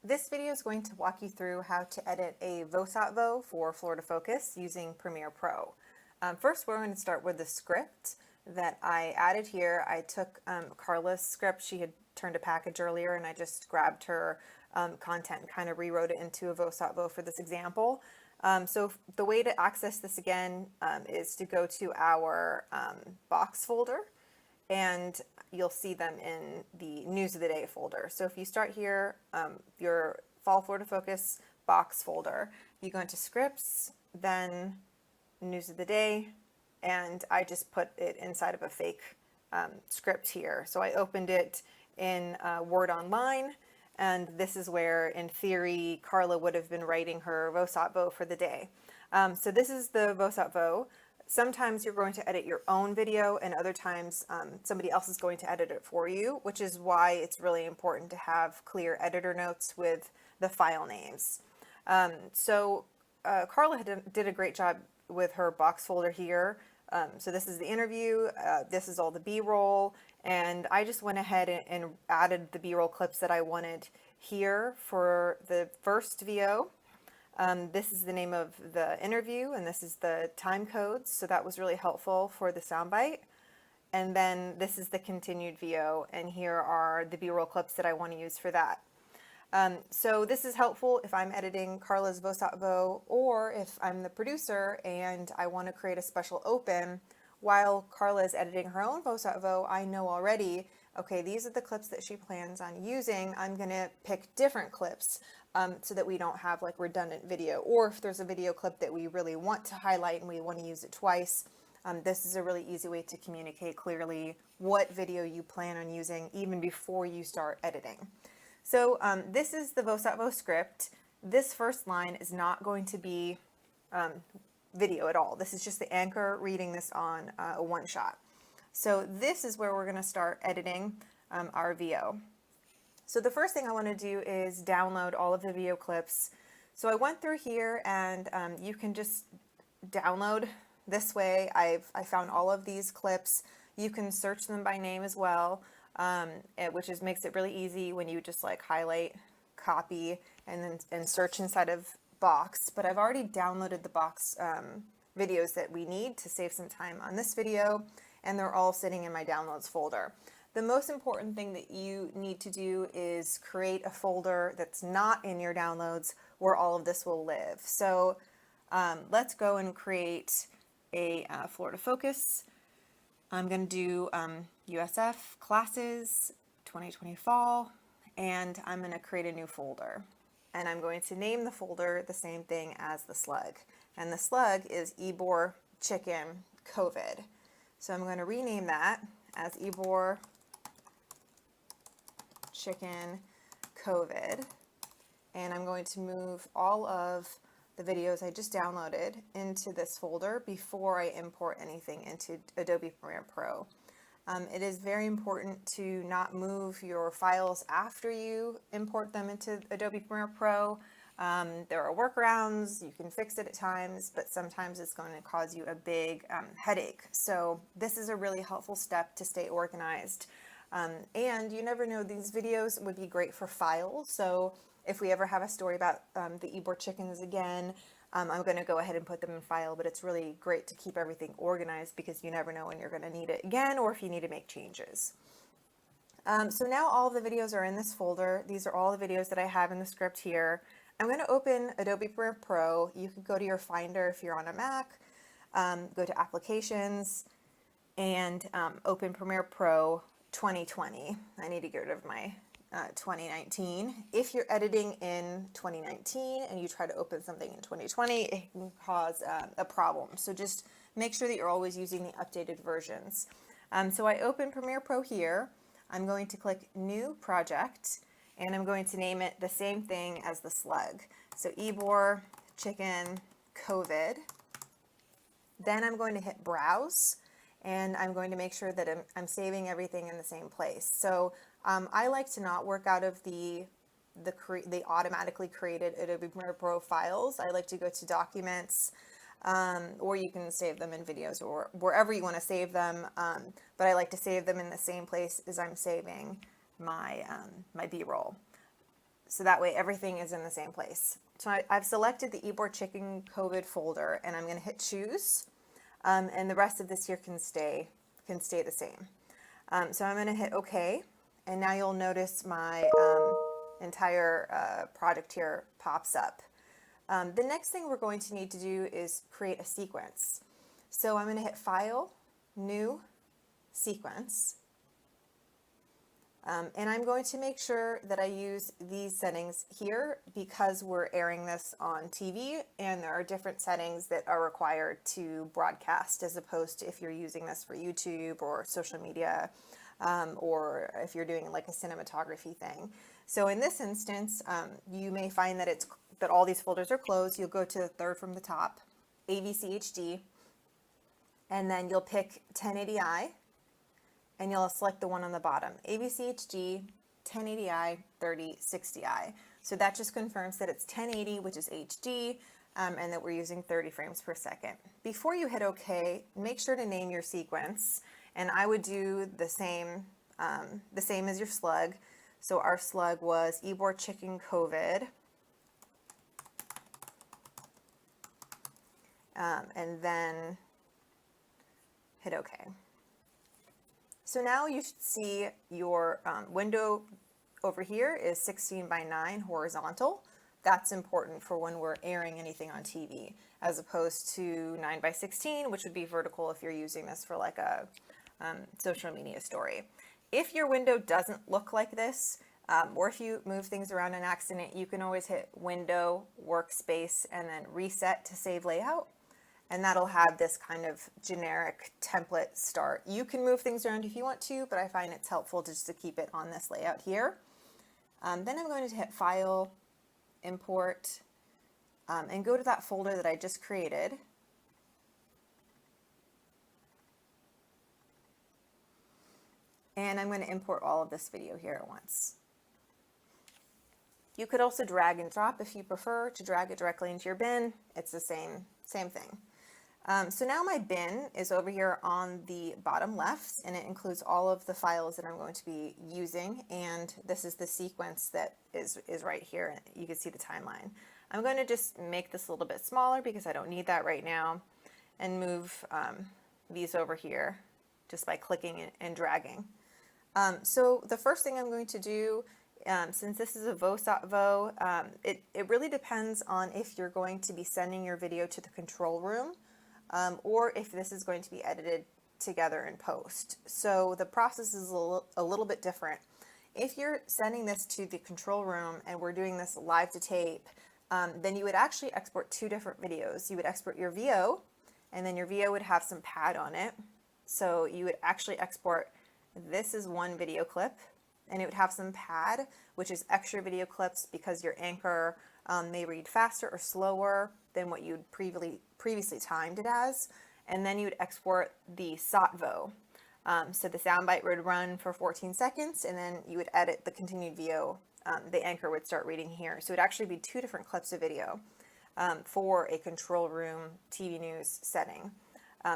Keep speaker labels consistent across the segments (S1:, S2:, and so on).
S1: This video is going to walk you through how to edit a VOSOTVO for Florida Focus using Premiere Pro. First, we're going to start with the script that I added here. I took Carla's script. She had turned a package earlier, and I just grabbed her content and kind of rewrote it into a VOSOTVO for this example. So the way to access this again is to go to our box folder, and you'll see them in the News of the Day folder. So if you start here, your Fall Florida Focus box folder, you go into Scripts, then News of the Day, and I just put it inside of a fake script here. So I opened it in Word Online, and this is where, in theory, Carla would have been writing her VOSOTVO for the day. So this is the VOSOTVO. Sometimes you're going to edit your own video, and other times somebody else is going to edit it for you, which is why it's really important to have clear editor notes with the file names. Carla did a great job with her box folder here. So this is the interview, this is all the B-roll, and I just went ahead and added the B-roll clips that I wanted here for the first VO. This is the name of the interview, and this is the time codes, so that was really helpful for the soundbite. And then this is the continued VO, and here are the B-roll clips that I want to use for that. So this is helpful if I'm editing Carla's VOSOTVO, or if I'm the producer and I want to create a special open while Carla is editing her own VOSOTVO. I know already, okay, these are the clips that she plans on using. I'm going to pick different clips so that we don't have like redundant video, or if there's a video clip that we really want to highlight and we want to use it twice. This is a really easy way to communicate clearly what video you plan on using even before you start editing. So this is the VOSOTVO script. This first line is not going to be video at all. This is just the anchor reading this on a one shot. So this is where we're going to start editing our VO. So the first thing I want to do is download all of the video clips. So I went through here, and you can just download this way. I found all of these clips. You can search them by name as well, which makes it really easy when you just like highlight, copy, and then search inside of box. But I've already downloaded the box videos that we need to save some time on this video, and they're all sitting in my downloads folder. The most important thing that you need to do is create a folder that's not in your downloads where all of this will live. So let's go and create a Florida Focus. I'm going to do USF classes 2020 fall, and I'm going to create a new folder. And I'm going to name the folder the same thing as the slug. And the slug is Ybor Chicken COVID. So I'm going to rename that as Ybor Chicken COVID, and I'm going to move all of the videos I just downloaded into this folder before I import anything into Adobe Premiere Pro. It is very important to not move your files after you import them into Adobe Premiere Pro. There are workarounds, you can fix it at times, but sometimes it's going to cause you a big headache. So this is a really helpful step to stay organized. And you never know, these videos would be great for files. So if we ever have a story about the Ybor chickens again, I'm going to go ahead and put them in file, but it's really great to keep everything organized because you never know when you're going to need it again or if you need to make changes. So now all of the videos are in this folder. These are all the videos that I have in the script here. I'm going to open Adobe Premiere Pro. You could go to your Finder if you're on a Mac, go to Applications, and open Premiere Pro 2020. I need to get rid of my 2019. If you're editing in 2019 and you try to open something in 2020, it can cause a problem. So just make sure that you're always using the updated versions. So I open Premiere Pro here. I'm going to click New Project, and I'm going to name it the same thing as the slug. So Ybor Chicken COVID. Then I'm going to hit Browse, and I'm going to make sure that I'm saving everything in the same place. So I like to not work out of the automatically created Adobe Premiere Pro files. I like to go to Documents, or you can save them in videos or wherever you want to save them. But I like to save them in the same place as I'm saving my my B-roll. So that way everything is in the same place. So I've selected the eBoard Chicken COVID folder, and I'm going to hit choose, and the rest of this here can stay the same. So I'm going to hit OK, and now you'll notice my entire project here pops up. The next thing we're going to need to do is create a sequence. So I'm going to hit File, New, Sequence. And I'm going to make sure that I use these settings here because we're airing this on TV, and there are different settings that are required to broadcast as opposed to if you're using this for YouTube or social media, or if you're doing like a cinematography thing. So in this instance, you may find that all these folders are closed. You'll go to the third from the top, AVCHD, and then you'll pick 1080i. And you'll select the one on the bottom, AVCHD, 1080i, 3060i. So that just confirms that it's 1080, which is HD, and that we're using 30 frames per second. Before you hit OK, make sure to name your sequence. And I would do the same as your slug. So our slug was eBoard Chicken COVID. And then hit OK. So now you should see your window over here is 16 by 9 horizontal. That's important for when we're airing anything on TV, as opposed to 9 by 16, which would be vertical if you're using this for like a social media story. If your window doesn't look like this, or if you move things around in accident, you can always hit Window, Workspace, and then Reset to save layout. And that'll have this kind of generic template start. You can move things around if you want to, but I find it's helpful just to keep it on this layout here. Then I'm going to hit File, Import, and go to that folder that I just created. And I'm going to import all of this video here at once. You could also drag and drop if you prefer to drag it directly into your bin. It's the same thing. So now my bin is over here on the bottom left, and it includes all of the files that I'm going to be using, and this is the sequence that is right here. You can see the timeline. I'm going to just make this a little bit smaller because I don't need that right now, and move these over here just by clicking and dragging. So the first thing I'm going to do, since this is a VOSOTVO, it really depends on if you're going to be sending your video to the control room, or if this is going to be edited together in post. So the process is a little bit different. If you're sending this to the control room and we're doing this live to tape, then you would actually export two different videos. You would export your VO, and then your VO would have some pad on it. So you would actually export, this is one video clip, and it would have some pad, which is extra video clips because your anchor may read faster or slower than what you'd previously timed it as. And then you would export the VOSOTVO. So the soundbite would run for 14 seconds, and then you would edit the continued VO. The anchor would start reading here. So it would actually be two different clips of video for a control room TV news setting.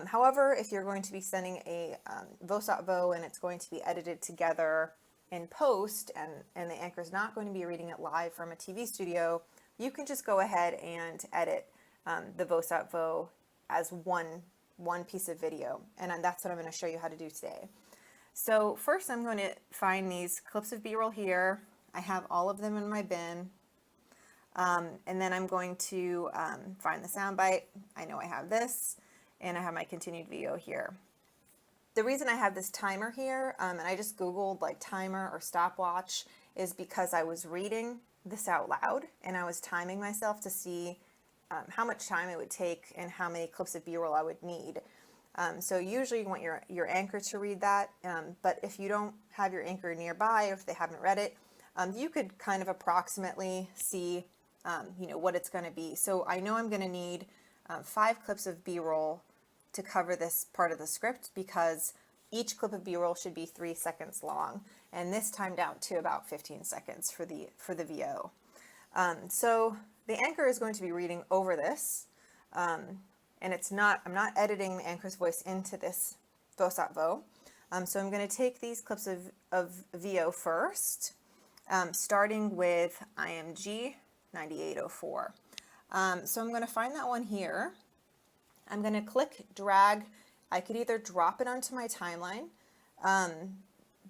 S1: However, if you're going to be sending a VOSOTVO and it's going to be edited together in post, and the anchor is not going to be reading it live from a TV studio, you can just go ahead and edit the VOSOTVO as one piece of video, and that's what I'm going to show you how to do today. So first I'm going to find these clips of B-roll here. I have all of them in my bin, and then I'm going to find the soundbite. I know I have this, and I have my continued video here. The reason I have this timer here, and I just Googled like timer or stopwatch, is because I was reading this out loud and I was timing myself to see how much time it would take and how many clips of B-roll I would need. So usually you want your anchor to read that, but if you don't have your anchor nearby, or if they haven't read it, you could kind of approximately see what it's going to be. So I know I'm going to need 5 clips of B-roll to cover this part of the script, because each clip of B-roll should be 3 seconds long, and this timed out to about 15 seconds for the VO. So the anchor is going to be reading over this, and I'm not editing the anchor's voice into this VOSOTVO. So I'm going to take these clips of VO first, starting with IMG 9804. So I'm going to find that one here. I'm going to click drag. I could either drop it onto my timeline.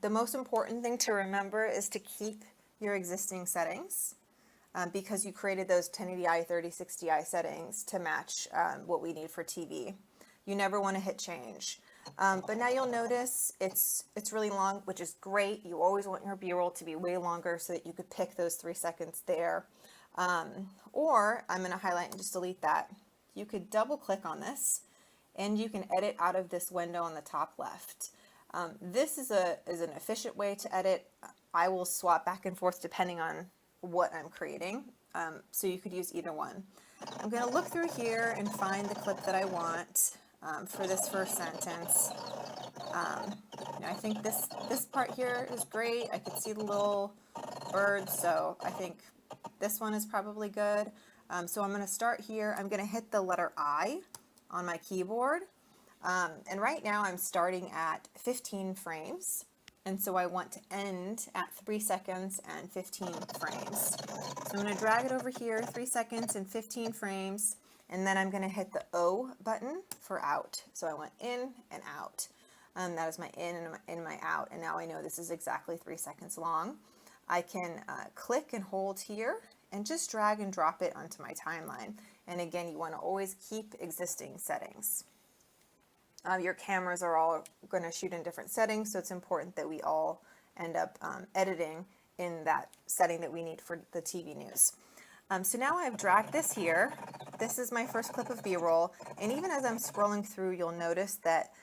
S1: The most important thing to remember is to keep your existing settings because you created those 1080i 3060i settings to match what we need for TV. You never want to hit change. But now you'll notice it's really long, which is great. You always want your B-roll to be way longer so that you could pick those 3 seconds there. Or I'm going to highlight and just delete that. You could double click on this and you can edit out of this window on the top left. This is an efficient way to edit. I will swap back and forth depending on what I'm creating. So you could use either one. I'm going to look through here and find the clip that I want for this first sentence. I think this part here is great. I could see the little bird, so I think this one is probably good. So I'm going to start here. I'm going to hit the letter I on my keyboard. And right now I'm starting at 15 frames. And so I want to end at 3 seconds and 15 frames. So I'm going to drag it over here, 3 seconds and 15 frames. And then I'm going to hit the O button for out. So I went in and out. That is my in and my out. And now I know this is exactly 3 seconds long. I can click and hold here and just drag and drop it onto my timeline. And again, you want to always keep existing settings. Your cameras are all going to shoot in different settings, so it's important that we all end up editing in that setting that we need for the TV news. So now I've dragged this here. This is my first clip of B-roll, and even as I'm scrolling through, you'll notice that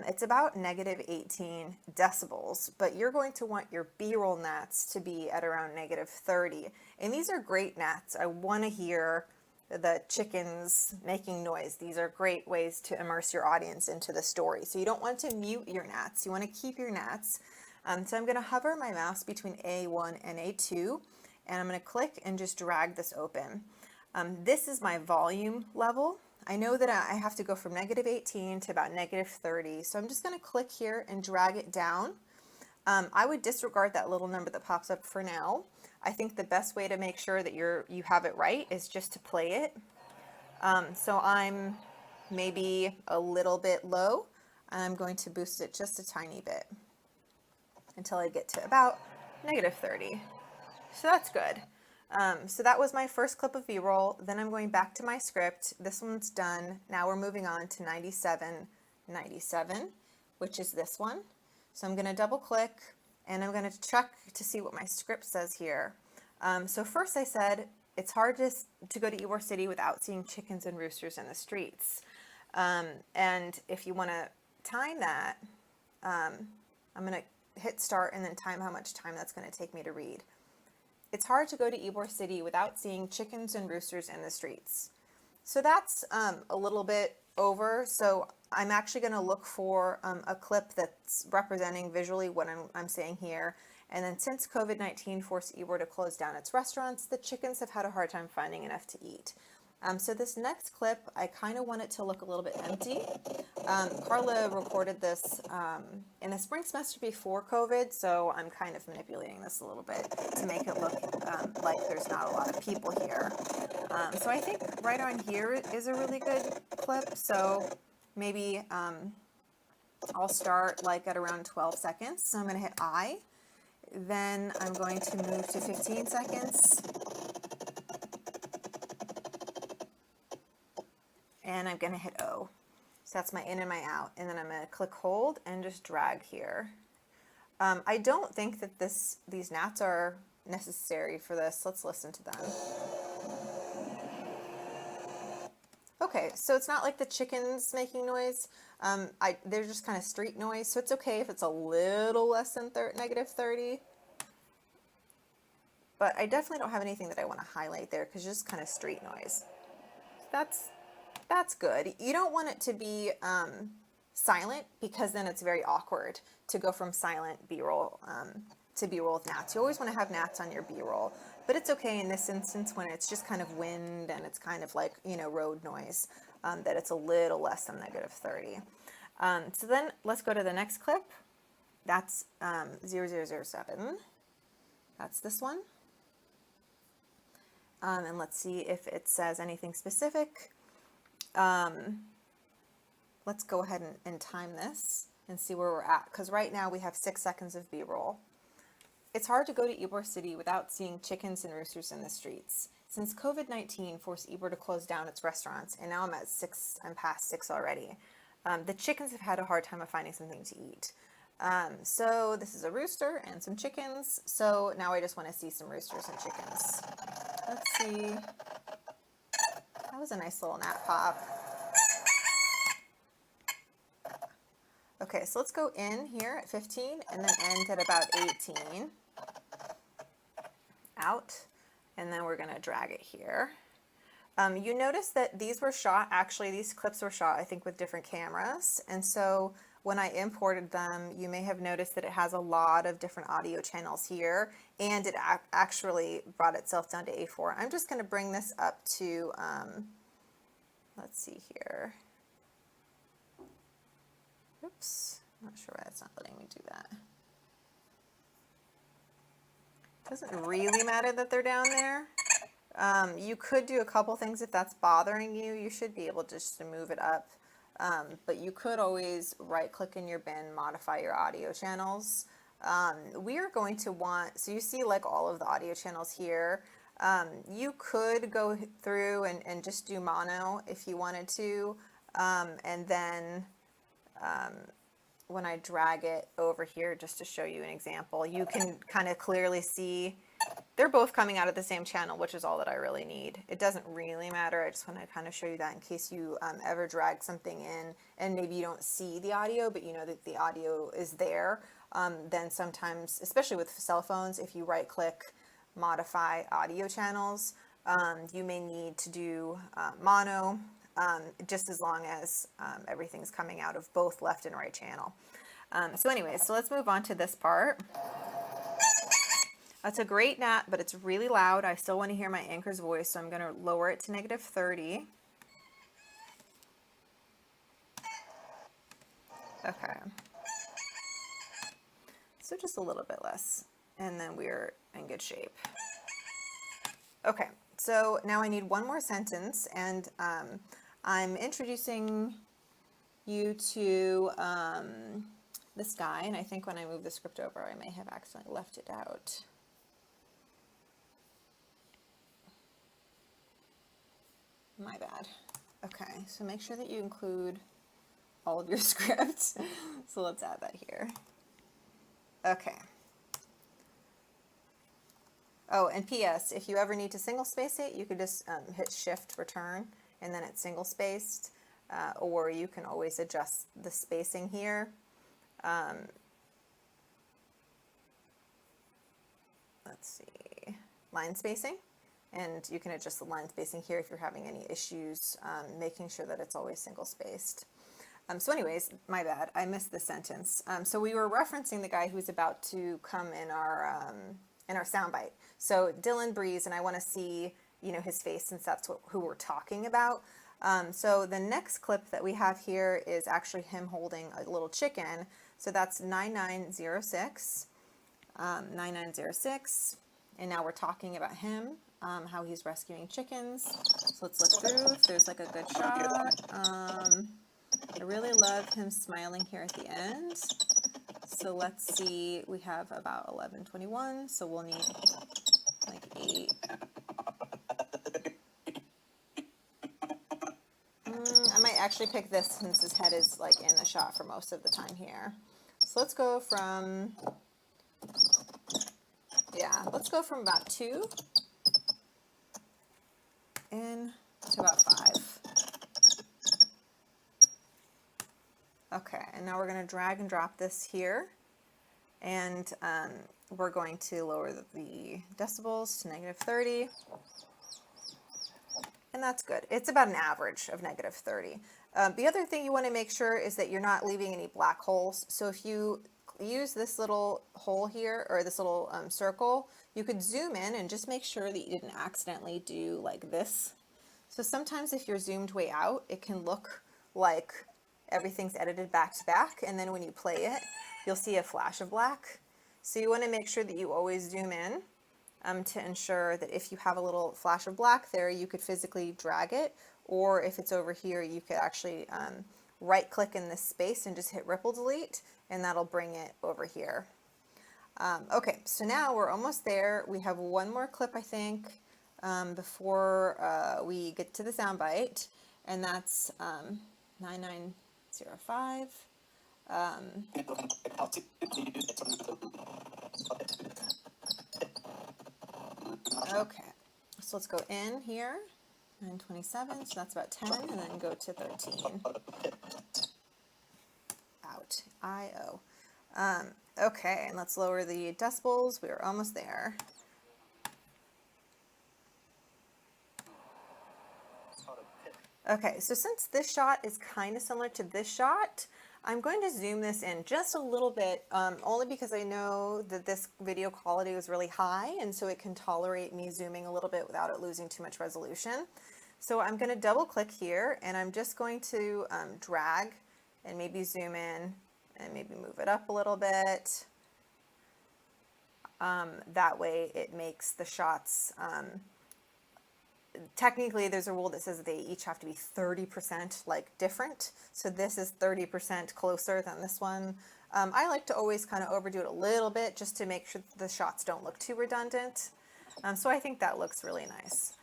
S1: it's about -18 decibels, but you're going to want your B-roll nats to be at around -30. And these are great nats. I want to hear the chickens making noise. These are great ways to immerse your audience into the story. So you don't want to mute your nats. You want to keep your nats. So I'm going to hover my mouse between A1 and A2, and I'm going to click and just drag this open. This is my volume level. I know that I have to go from -18 to about -30. So I'm just going to click here and drag it down. I would disregard that little number that pops up for now. I think the best way to make sure that you have it right is just to play it. So I'm maybe a little bit low, and I'm going to boost it just a tiny bit until I get to about -30. So that's good. So that was my first clip of B-roll. Then I'm going back to my script. This one's done. Now we're moving on to 97, which is this one. So I'm going to double click and I'm going to check to see what my script says here. So first I said, it's hard to go to Ybor City without seeing chickens and roosters in the streets. And if you want to time that, I'm going to hit start and then time how much time that's going to take me to read. It's hard to go to Ybor City without seeing chickens and roosters in the streets. So that's a little bit over. So I'm actually going to look for a clip that's representing visually what I'm saying here. And then since COVID-19 forced Ybor to close down its restaurants, the chickens have had a hard time finding enough to eat. So this next clip, I kind of want it to look a little bit empty. Carla recorded this in the spring semester before COVID, so I'm kind of manipulating this a little bit to make it look like there's not a lot of people here. So I think right on here is a really good clip, so maybe I'll start like at around 12 seconds. So I'm going to hit I, then I'm going to move to 15 seconds. And I'm going to hit O. So that's my in and my out. And then I'm going to click hold and just drag here. I don't think that these gnats are necessary for this. Let's listen to them. Okay, so it's not like the chickens making noise. They're just kind of street noise. So it's okay if it's a little less than -30. But I definitely don't have anything that I want to highlight there because it's just kind of street noise. That's good. You don't want it to be silent because then it's very awkward to go from silent B-roll to B-roll with gnats. You always want to have gnats on your B-roll, but it's okay in this instance when it's just kind of wind and it's kind of like, road noise, that it's a little less than -30. So then let's go to the next clip. That's 0007. That's this one. And let's see if it says anything specific. Let's go ahead and time this and see where we're at, because right now we have 6 seconds of B-roll. It's hard to go to Ybor City without seeing chickens and roosters in the streets. Since COVID-19 forced Ybor to close down its restaurants, and now I'm past 6 already, the chickens have had a hard time of finding something to eat. So this is a rooster and some chickens. So now I just want to see some roosters and chickens. Let's see. That was a nice little nap pop. Okay, so let's go in here at 15 and then end at about 18. Out. And then we're going to drag it here. You notice that these clips were shot, I think, with different cameras. And so when I imported them, you may have noticed that it has a lot of different audio channels here, and it actually brought itself down to A4. I'm just going to bring this up to, let's see here. Oops, I'm not sure why that's not letting me do that. Doesn't really matter that they're down there. You could do a couple things if that's bothering you. You should be able just to move it up. But you could always right-click in your bin, modify your audio channels. We are going to want, so you see like all of the audio channels here. You could go through and just do mono if you wanted to. And then when I drag it over here, just to show you an example, you can kind of clearly see they're both coming out of the same channel, which is all that I really need. It doesn't really matter. I just want to kind of show you that in case you ever drag something in and maybe you don't see the audio, but you know that the audio is there. Then sometimes, especially with cell phones, if you right click modify audio channels, you may need to do mono, just as long as everything's coming out of both left and right channel. So anyways, so let's move on to this part. That's a great nap, but it's really loud. I still want to hear my anchor's voice, so I'm going to lower it to -30. Okay. So just a little bit less, and then we're in good shape. Okay, so now I need one more sentence, and I'm introducing you to this guy, and I think when I move the script over, I may have accidentally left it out. My bad. Okay, so make sure that you include all of your scripts. So let's add that here. Okay. Oh, and PS, if you ever need to single space it, you could just hit Shift Return, and then it's single spaced, or you can always adjust the spacing here. Let's see, line spacing. And you can adjust the line spacing here if you're having any issues, making sure that it's always single spaced. So anyways, my bad, I missed this sentence. So we were referencing the guy who's about to come in our soundbite. So Dylan Breeze, and I want to see, you know, his face since that's who we're talking about. So the next clip that we have here is actually him holding a little chicken. So that's 9906, 9906, and now we're talking about him. How he's rescuing chickens. So let's look through if there's like a good shot. I really love him smiling here at the end. So let's see, we have about 11:21, so we'll need like 8. I might actually pick this since his head is like in the shot for most of the time here. So let's go from, let's go from about 2 in to about 5. Okay, and now we're going to drag and drop this here, and we're going to lower the decibels to -30, and that's good. It's about an average of -30. The other thing you want to make sure is that you're not leaving any black holes. So if you use this little hole here, or this little circle, you could zoom in and just make sure that you didn't accidentally do like this. So sometimes if you're zoomed way out, it can look like everything's edited back to back, and then when you play it, you'll see a flash of black. So you want to make sure that you always zoom in to ensure that if you have a little flash of black there, you could physically drag it, or if it's over here, you could actually right click in this space and just hit ripple delete, and that'll bring it over here. Okay, so now we're almost there. We have one more clip, I think, before we get to the soundbite, and that's 9905. Okay, so let's go in here, 927, so that's about 10, and then go to 13. Out, I-O. Okay, and let's lower the decibels. We're almost there. Okay, so since this shot is kind of similar to this shot, I'm going to zoom this in just a little bit, only because I know that this video quality was really high, and so it can tolerate me zooming a little bit without it losing too much resolution. So I'm going to double click here, and I'm just going to drag and maybe zoom in and maybe move it up a little bit. That way it makes the shots, technically there's a rule that says they each have to be 30% like different. So this is 30% closer than this one. I like to always kind of overdo it a little bit just to make sure the shots don't look too redundant. So I think that looks really nice.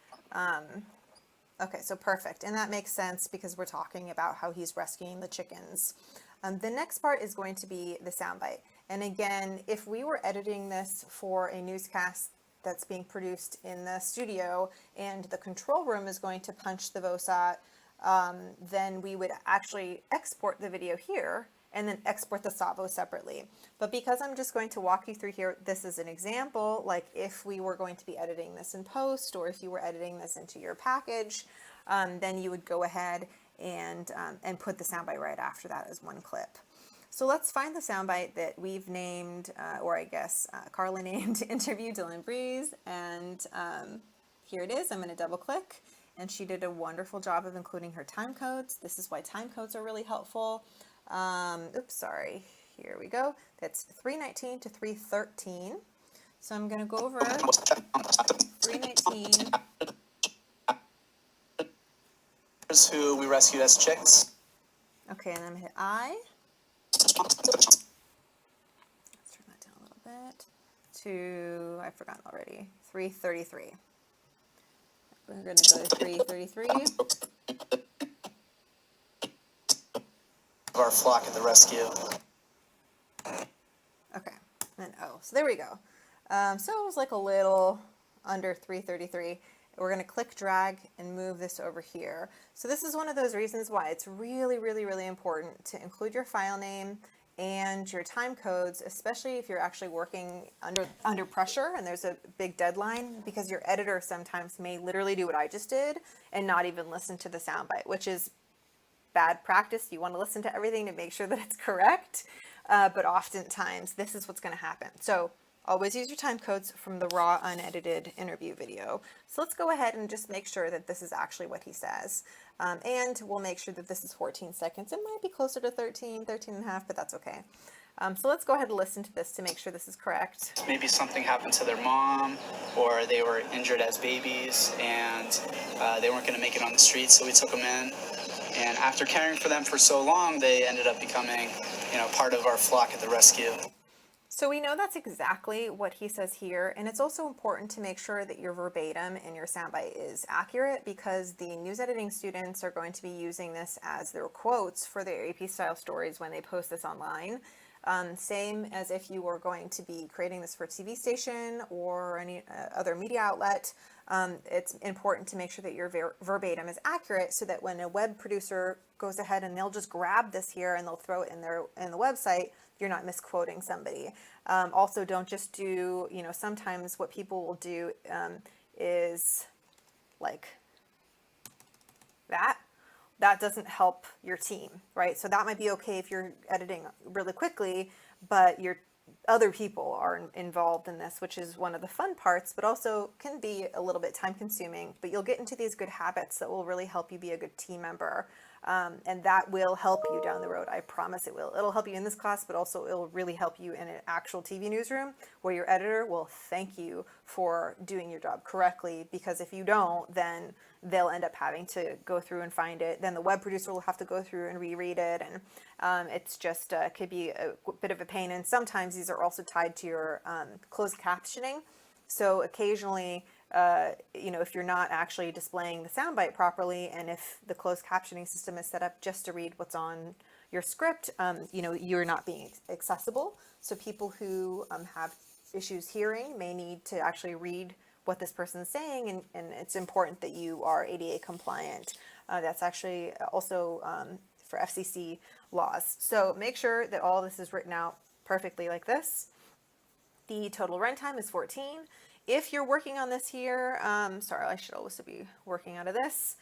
S1: Okay, so perfect. And that makes sense because we're talking about how he's rescuing the chickens. The next part is going to be the soundbite. And again, if we were editing this for a newscast that's being produced in the studio and the control room is going to punch the VOSOT, then we would actually export the video here and then export the SOTVO separately. But because I'm just going to walk you through here, this is an example, like if we were going to be editing this in post, or if you were editing this into your package, then you would go ahead and put the soundbite right after that as one clip. So let's find the soundbite that we've named, or I guess Carla named Interview Dylan Breeze, and here it is. I'm going to double click, and she did a wonderful job of including her time codes. This is why time codes are really helpful. Oops, sorry. Here we go. That's 319 to 313. So I'm going to go over 319.
S2: Who we rescued as chicks.
S1: Okay, and I'm going to hit I. Let's turn that down a little bit to, I've forgotten already, 333. We're going to go to 333.
S2: Of our flock at the rescue.
S1: Okay, and oh, so there we go. So it was like a little under 333. We're going to click drag and move this over here. So this is one of those reasons why it's really, really, really important to include your file name and your time codes, especially if you're actually working under pressure and there's a big deadline, because your editor sometimes may literally do what I just did and not even listen to the soundbite, which is bad practice. You want to listen to everything to make sure that it's correct, but oftentimes this is what's going to happen. So always use your time codes from the raw, unedited interview video. So let's go ahead and just make sure that this is actually what he says. And we'll make sure that this is 14 seconds. It might be closer to 13 and a half, but that's okay. So let's go ahead and listen to this to make sure this is correct.
S2: Maybe something happened to their mom, or they were injured as babies, and they weren't going to make it on the street, so we took them in. And after caring for them for so long, they ended up becoming, part of our flock at the rescue.
S1: So we know that's exactly what he says here, and it's also important to make sure that your verbatim in your soundbite is accurate, because the news editing students are going to be using this as their quotes for their AP style stories when they post this online. Same as if you were going to be creating this for a TV station or any other media outlet. It's important to make sure that your verbatim is accurate, so that when a web producer goes ahead and they'll just grab this here and they'll throw it in the website, you're not misquoting somebody. Also, don't just do, sometimes what people will do is like that. That doesn't help your team, right? So that might be okay if you're editing really quickly, but your other people are involved in this, which is one of the fun parts, but also can be a little bit time consuming. But you'll get into these good habits that will really help you be a good team member. And that will help you down the road. I promise it will. It'll help you in this class, but also it'll really help you in an actual TV newsroom where your editor will thank you for doing your job correctly, because if you don't, then they'll end up having to go through and find it. Then the web producer will have to go through and reread it, and it's just could be a bit of a pain. And sometimes these are also tied to your closed captioning. So occasionally, if you're not actually displaying the soundbite properly, and if the closed captioning system is set up just to read what's on your script, you're not being accessible. So people who have issues hearing may need to actually read what this person's saying, and it's important that you are ADA compliant. That's actually also for FCC laws. So make sure that all this is written out perfectly like this. The total runtime is 14. If you're working on this here, sorry, I should also be working out of this.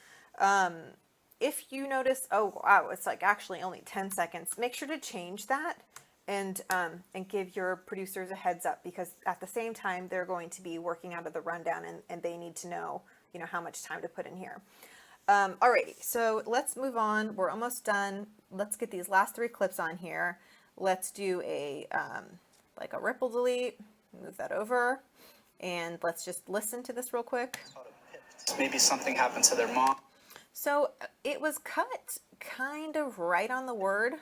S1: If you notice, oh wow, it's like actually only 10 seconds, make sure to change that and give your producers a heads up, because at the same time they're going to be working out of the rundown, and they need to know, how much time to put in here. Alrighty, so let's move on. We're almost done. Let's get these last 3 clips on here. Let's do a like a ripple delete, move that over, and let's just listen to this real quick.
S2: Maybe something happened to their mom.
S1: So it was cut kind of right on the word.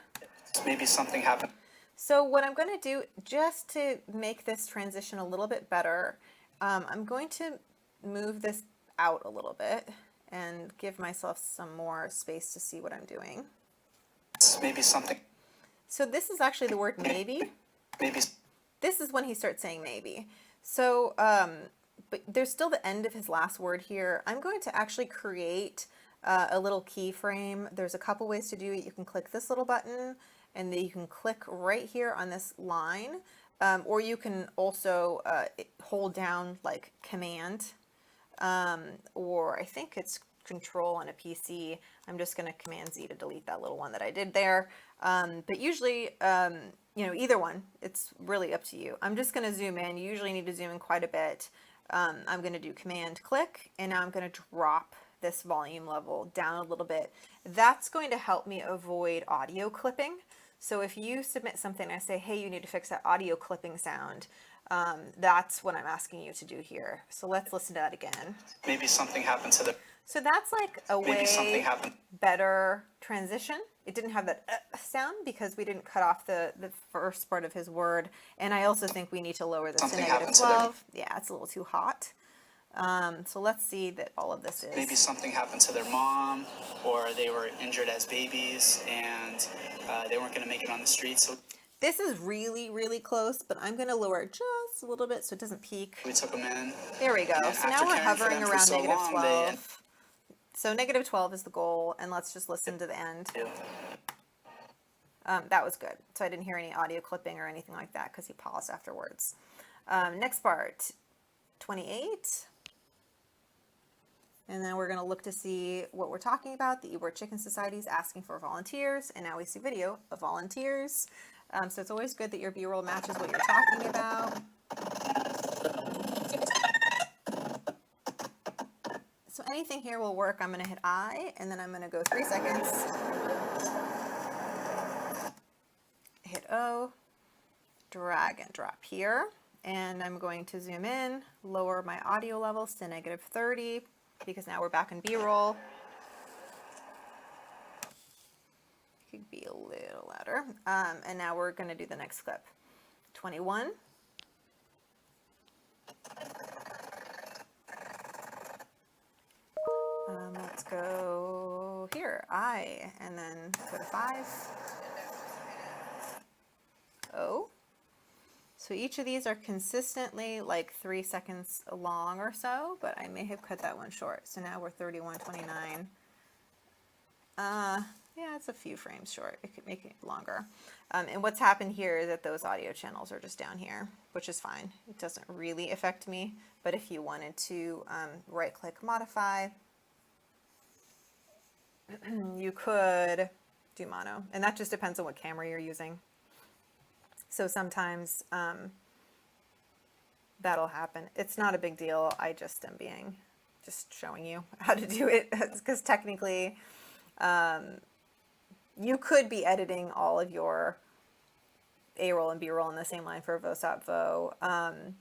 S2: Maybe something happened.
S1: So what I'm going to do, just to make this transition a little bit better, I'm going to move this out a little bit and give myself some more space to see what I'm doing.
S2: Maybe something.
S1: So this is actually the word maybe.
S2: Maybe.
S1: This is when he starts saying maybe. So, but there's still the end of his last word here. I'm going to actually create a little keyframe. There's a couple ways to do it. You can click this little button, and then you can click right here on this line, or you can also hold down like Command, or I think it's Control on a PC. I'm just going to Command Z to delete that little one that I did there. But usually, either one, it's really up to you. I'm just going to zoom in. You usually need to zoom in quite a bit. I'm going to do Command click, and now I'm going to drop this volume level down a little bit. That's going to help me avoid audio clipping. So if you submit something, I say, hey, you need to fix that audio clipping sound. That's what I'm asking you to do here. So let's listen to that again.
S2: Maybe something happened to the.
S1: So that's like a
S2: Maybe something
S1: way
S2: happened.
S1: better transition. It didn't have that sound because we didn't cut off the first part of his word. And I also think we need to lower this
S2: Something
S1: to
S2: happened to them.
S1: -12. Yeah, it's a little too hot. So let's see that all of this is.
S2: Maybe something happened to their mom, or they were injured as babies, and they weren't going to make it on the street. So
S1: This is really, really close, but I'm going to lower it just a little bit so it doesn't peak.
S2: we took them in.
S1: There we go.
S2: And
S1: So now
S2: after
S1: we're
S2: caring for
S1: hovering
S2: them for
S1: around
S2: so
S1: negative
S2: long,
S1: 12. So negative 12 is the goal, and let's just listen to the end. That was good. So I didn't hear any audio clipping or anything like that because he paused afterwards. Next part, 28. And then we're going to look to see what we're talking about. The Ybor Chicken Society is asking for volunteers, and now we see video of volunteers. So it's always good that your B-roll matches what you're talking about. So anything here will work. I'm going to hit I, and then I'm going to go 3 seconds. Hit O, drag and drop here. And I'm going to zoom in, lower my audio levels to negative 30, because now we're back in B-roll. Could be a little louder. And now we're going to do the next clip. 21. Let's go here, I, and then go to 5. O. So each of these are consistently like 3 seconds long or so, but I may have cut that one short. So now we're 31:29. Yeah, it's a few frames short. It could make it longer. And what's happened here is that those audio channels are just down here, which is fine. It doesn't really affect me, but if you wanted to right-click modify, you could do mono, and that just depends on what camera you're using. So sometimes that'll happen. It's not a big deal. I just am just showing you how to do it, because technically You could be editing all of your A-roll and B-roll in the same line for VOSOTVO.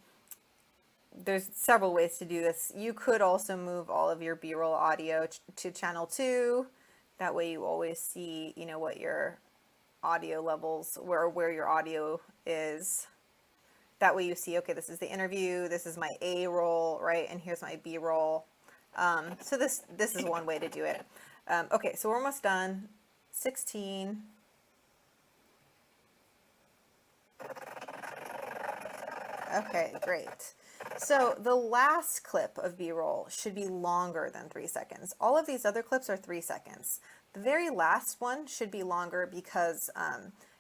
S1: There's several ways to do this. You could also move all of your B-roll audio to channel 2. That way you always see, you know, what your audio levels, where your audio is. That way you see, okay, this is the interview, this is my A-roll, right? And here's my B-roll. So this is one way to do it. Okay, so we're almost done. 16. Okay, great. So the last clip of B-roll should be longer than 3 seconds. All of these other clips are 3 seconds. The very last one should be longer because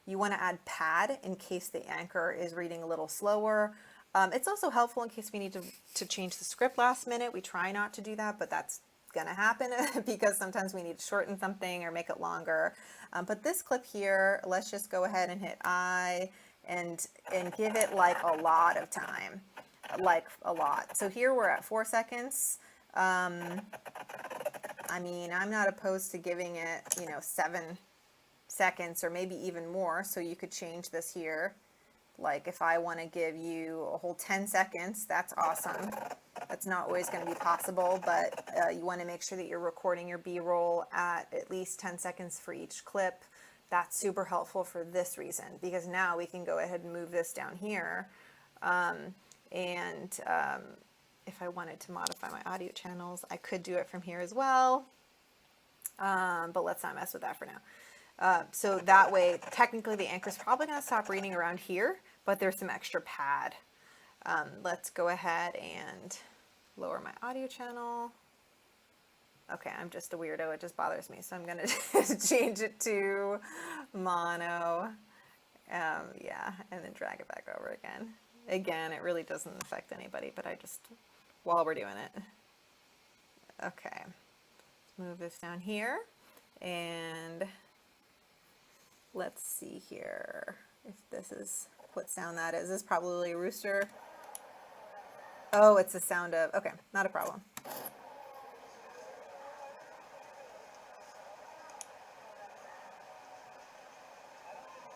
S1: you want to add pad in case the anchor is reading a little slower. It's also helpful in case we need to change the script last minute. We try not to do that, but that's going to happen because sometimes we need to shorten something or make it longer. But this clip here, let's just go ahead and hit I and give it like a lot of time, like a lot. So here we're at 4 seconds. I mean, I'm not opposed to giving it, you know, 7 seconds or maybe even more. So you could change this here. Like if I want to give you a whole 10 seconds, that's awesome. That's not always going to be possible, but you want to make sure that you're recording your B-roll at least 10 seconds for each clip. That's super helpful for this reason, because now we can go ahead and move this down here. If I wanted to modify my audio channels, I could do it from here as well. But let's not mess with that for now. So that way, technically the anchor is probably going to stop reading around here, but there's some extra pad. Let's go ahead and lower my audio channel. Okay, I'm just a weirdo. It just bothers me. So I'm going to change it to mono. Yeah, and then drag it back over again. Again, it really doesn't affect anybody, but I just, while we're doing it. Okay, let's move this down here. And let's see here if this is what sound that is. This is probably a rooster. Oh, it's the sound of, okay, not a problem.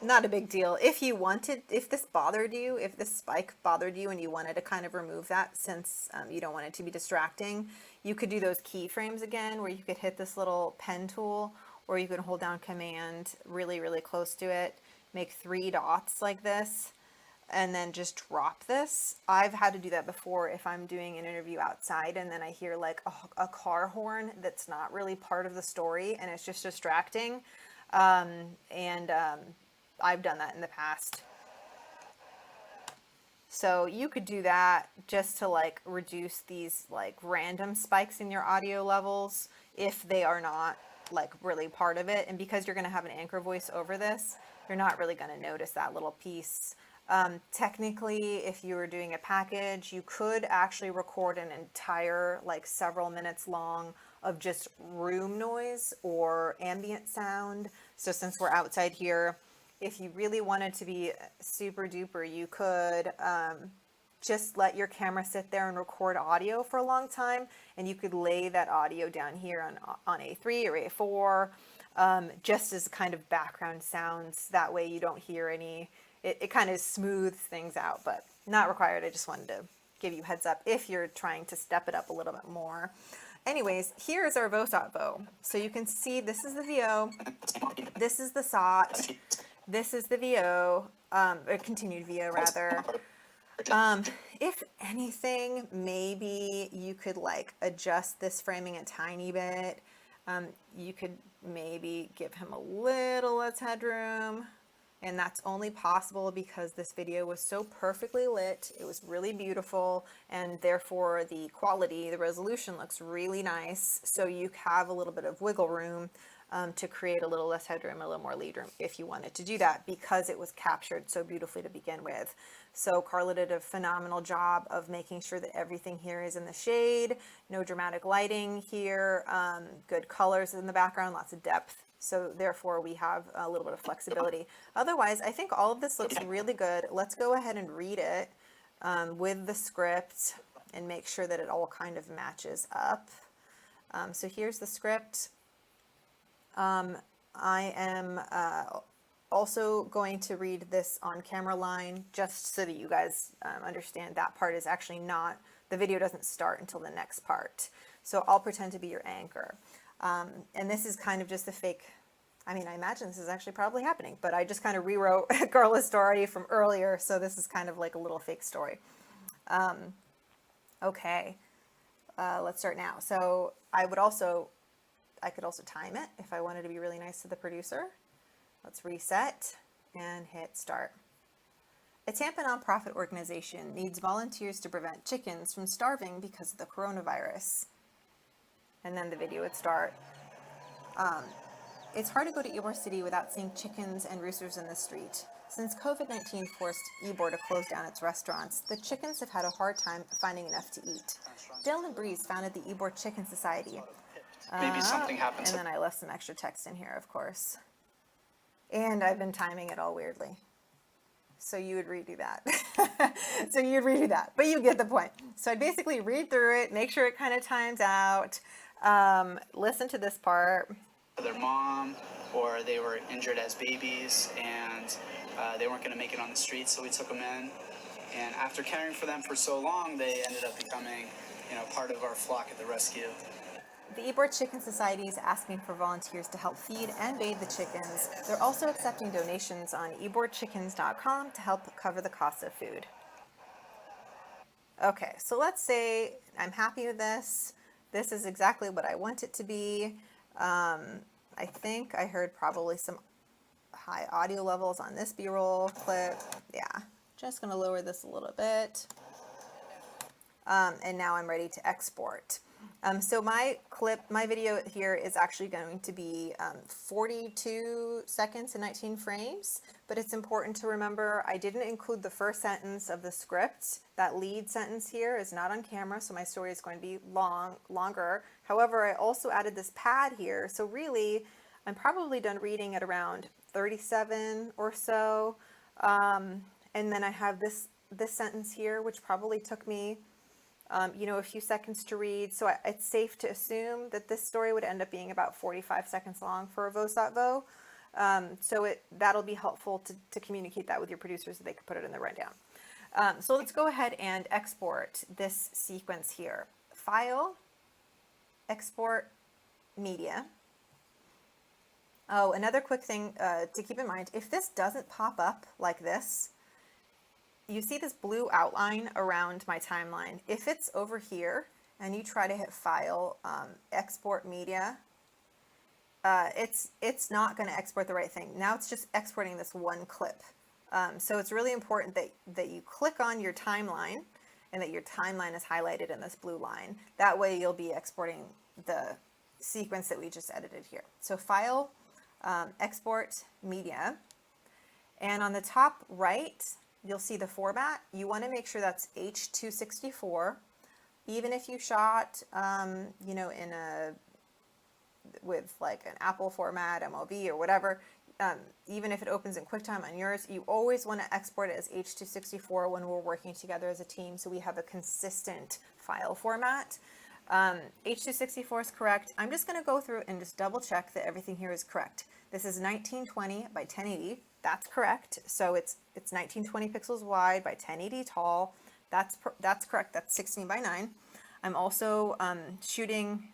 S1: Not a big deal. If you wanted, if this bothered you, if this spike bothered you and you wanted to kind of remove that since you don't want it to be distracting, you could do those keyframes again where you could hit this little pen tool, or you can hold down Command really, really close to it, make 3 dots like this, and then just drop this. I've had to do that before if I'm doing an interview outside and then I hear like a car horn that's not really part of the story and it's just distracting. I've done that in the past. So you could do that just to like reduce these like random spikes in your audio levels if they are not like really part of it. And because you're going to have an anchor voice over this, you're not really going to notice that little piece. Technically, if you were doing a package, you could actually record an entire like several minutes long of just room noise or ambient sound. So since we're outside here, if you really wanted to be super duper, you could just let your camera sit there and record audio for a long time, and you could lay that audio down here on A3 or A4 just as kind of background sounds. That way you don't hear any, it kind of smooths things out, but not required. I just wanted to give you a heads up if you're trying to step it up a little bit more. Anyways, here's our VOSOTVO. So you can see this is the VO, this is the SOT, this is the VO, or continued VO rather. If anything, maybe you could like adjust this framing a tiny bit. You could maybe give him a little less headroom. And that's only possible because this video was so perfectly lit. It was really beautiful, and therefore the quality, the resolution looks really nice. So you have a little bit of wiggle room to create a little less headroom, a little more lead room if you wanted to do that, because it was captured so beautifully to begin with. So Carla did a phenomenal job of making sure that everything here is in the shade, no dramatic lighting here, good colors in the background, lots of depth. So therefore we have a little bit of flexibility. Otherwise, I think all of this looks really good. Let's go ahead and read it with the script and make sure that it all kind of matches up. So here's the script. I am also going to read this on camera line just so that you guys understand that part is actually not, the video doesn't start until the next part. So I'll pretend to be your anchor. And this is kind of just a fake, I mean, I imagine this is actually probably happening, but I just kind of rewrote Carla's story from earlier. So this is kind of like a little fake story. Okay, let's start now. So I could also time it if I wanted to be really nice to the producer. Let's reset and hit start. A Tampa nonprofit organization needs volunteers to prevent chickens from starving because of the coronavirus. And then the video would start. It's hard to go to Ybor City without seeing chickens and roosters in the street. Since COVID-19 forced Ybor to close down its restaurants, the chickens have had a hard time finding enough to eat. Dylan Breeze founded the Ybor Chicken Society.
S2: Maybe something happened
S1: And then I left some extra text in here, of course. And I've been timing it all weirdly. So you would redo that. But you get the point. So I'd basically read through it, make sure it kind of times out, listen to this part.
S2: Their mom, or they were injured as babies, and they weren't going to make it on the streets, so we took them in. And after caring for them for so long, they ended up becoming, part of our flock at the rescue.
S1: The Ybor Chicken Society is asking for volunteers to help feed and bathe the chickens. They're also accepting donations on yborchickens.com to help cover the cost of food. Okay, so let's say I'm happy with this. This is exactly what I want it to be. I think I heard probably some high audio levels on this B-roll clip. Yeah, just gonna lower this a little bit. And now I'm ready to export. So my video here is actually going to be 42 seconds and 19 frames, but it's important to remember I didn't include the first sentence of the script. That lead sentence here is not on camera, so my story is going to be longer. However, I also added this pad here, so really I'm probably done reading at around 37 or so. And then I have this sentence here, which probably took me a few seconds to read. So it's safe to assume that this story would end up being about 45 seconds long for a VOSOTVO. So that'll be helpful to communicate that with your producers so they can put it in the rundown. So let's go ahead and export this sequence here. File, export media. Oh, another quick thing to keep in mind, if this doesn't pop up like this, you see this blue outline around my timeline. If it's over here and you try to hit file, export media, it's not going to export the right thing. Now it's just exporting this one clip. So it's really important that you click on your timeline and that your timeline is highlighted in this blue line. That way you'll be exporting the sequence that we just edited here. So file, export media, and on the top right, you'll see the format. You want to make sure that's H.264. Even if you shot, with like an Apple format, MOV or whatever, even if it opens in QuickTime on yours, you always want to export it as H.264 when we're working together as a team, so we have a consistent file format. H.264 is correct. I'm just going to go through and just double check that everything here is correct. This is 1920 by 1080. That's correct. So it's 1920 pixels wide by 1080 tall. That's correct. That's 16 by 9. I'm also shooting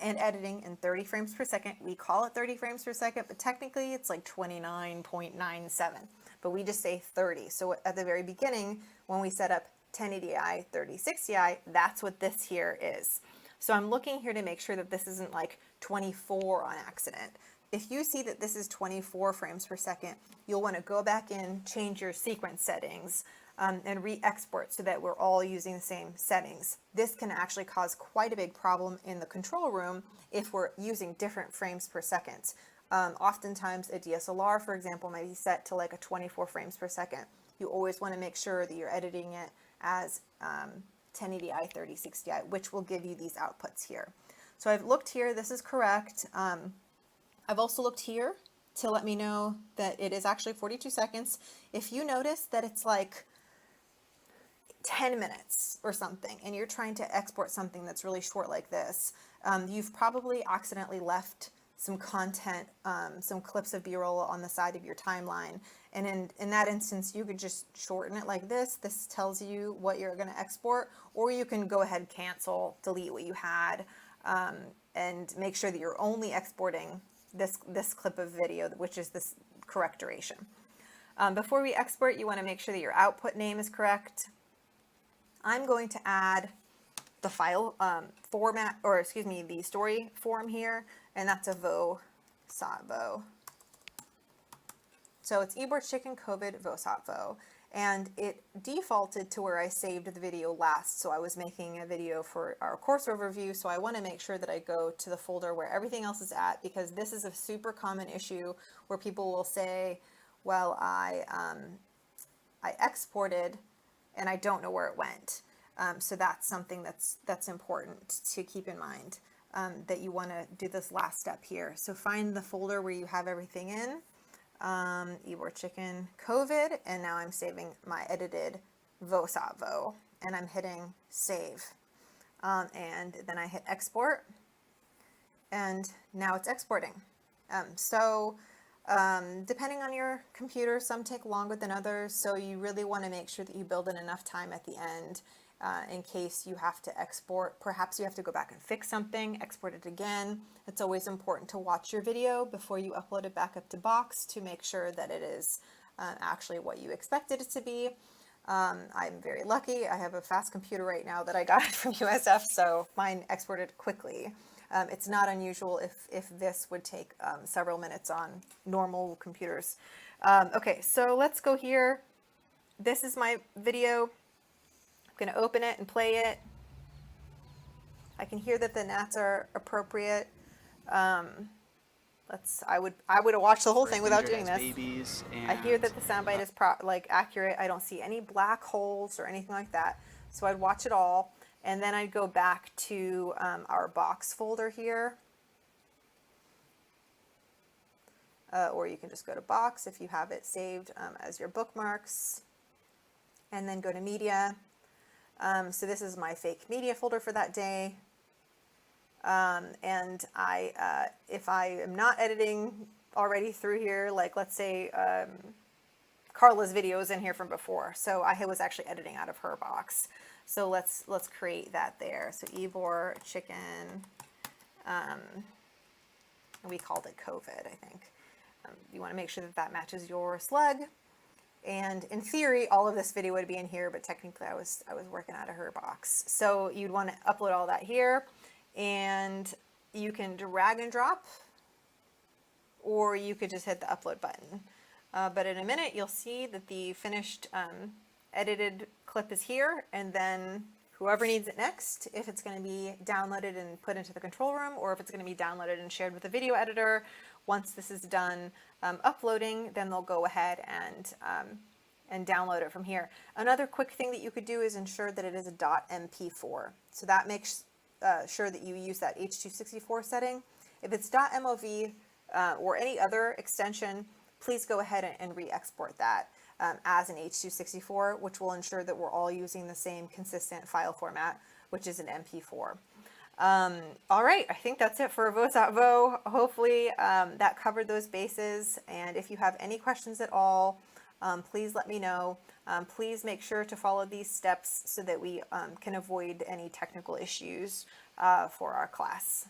S1: and editing in 30 frames per second. We call it 30 frames per second, but technically it's like 29.97. But we just say 30. So at the very beginning, when we set up 1080i, 3060i, that's what this here is. So I'm looking here to make sure that this isn't like 24 on accident. If you see that this is 24 frames per second, you'll want to go back in, change your sequence settings, and re-export so that we're all using the same settings. This can actually cause quite a big problem in the control room if we're using different frames per second. Oftentimes a DSLR, for example, might be set to like a 24 frames per second. You always want to make sure that you're editing it as 1080i, 3060i, which will give you these outputs here. So I've looked here, this is correct. I've also looked here to let me know that it is actually 42 seconds. If you notice that it's like 10 minutes or something, and you're trying to export something that's really short like this, you've probably accidentally left some content, some clips of B-roll on the side of your timeline. And in that instance, you could just shorten it like this. This tells you what you're going to export, or you can go ahead, cancel, delete what you had, and make sure that you're only exporting this clip of video, which is this correct duration. Before we export, you want to make sure that your output name is correct. I'm going to add the file format, or excuse me, the story form here, and that's a VOSOTVO. So it's Ybor Chicken COVID VOSOTVO, and it defaulted to where I saved the video last. So I was making a video for our course overview, so I want to make sure that I go to the folder where everything else is at, because this is a super common issue where people will say, well, I exported and I don't know where it went. So that's something that's important to keep in mind, that you want to do this last step here. So find the folder where you have everything in, Ybor Chicken COVID, and now I'm saving my edited VOSOTVO, and I'm hitting save. And then I hit export, and now it's exporting. Depending on your computer, some take longer than others, so you really want to make sure that you build in enough time at the end in case you have to export. Perhaps you have to go back and fix something, export it again. It's always important to watch your video before you upload it back up to Box to make sure that it is actually what you expected it to be. I'm very lucky. I have a fast computer right now that I got from USF, so mine exported quickly. It's not unusual if this would take several minutes on normal computers. Okay, so let's go here. This is my video. I'm going to open it and play it. I can hear that the gnats are appropriate. I would have watched the whole thing without doing this. I hear that the soundbite is accurate. I don't see any black holes or anything like that. So I'd watch it all. And then I'd go back to our box folder here. Or you can just go to box if you have it saved as your bookmarks. And then go to media. So this is my fake media folder for that day. And if I am not editing already through here, like let's say Carla's video is in here from before. So I was actually editing out of her box. So let's create that there. So Ybor Chicken, we called it COVID, I think. You want to make sure that that matches your slug. And in theory, all of this video would be in here, but technically I was working out of her box. So you'd want to upload all that here, and you can drag and drop, or you could just hit the upload button. But in a minute, you'll see that the finished edited clip is here, and then whoever needs it next, if it's going to be downloaded and put into the control room, or if it's going to be downloaded and shared with the video editor, once this is done uploading, then they'll go ahead and download it from here. Another quick thing that you could do is ensure that it is a .mp4. So that makes sure that you use that H.264 setting. If it's .mov or any other extension, please go ahead and re-export that as an H.264, which will ensure that we're all using the same consistent file format, which is an MP4. All right, I think that's it for VOSOTVO. Hopefully that covered those bases, and if you have any questions at all, please let me know. Please make sure to follow these steps so that we can avoid any technical issues for our class.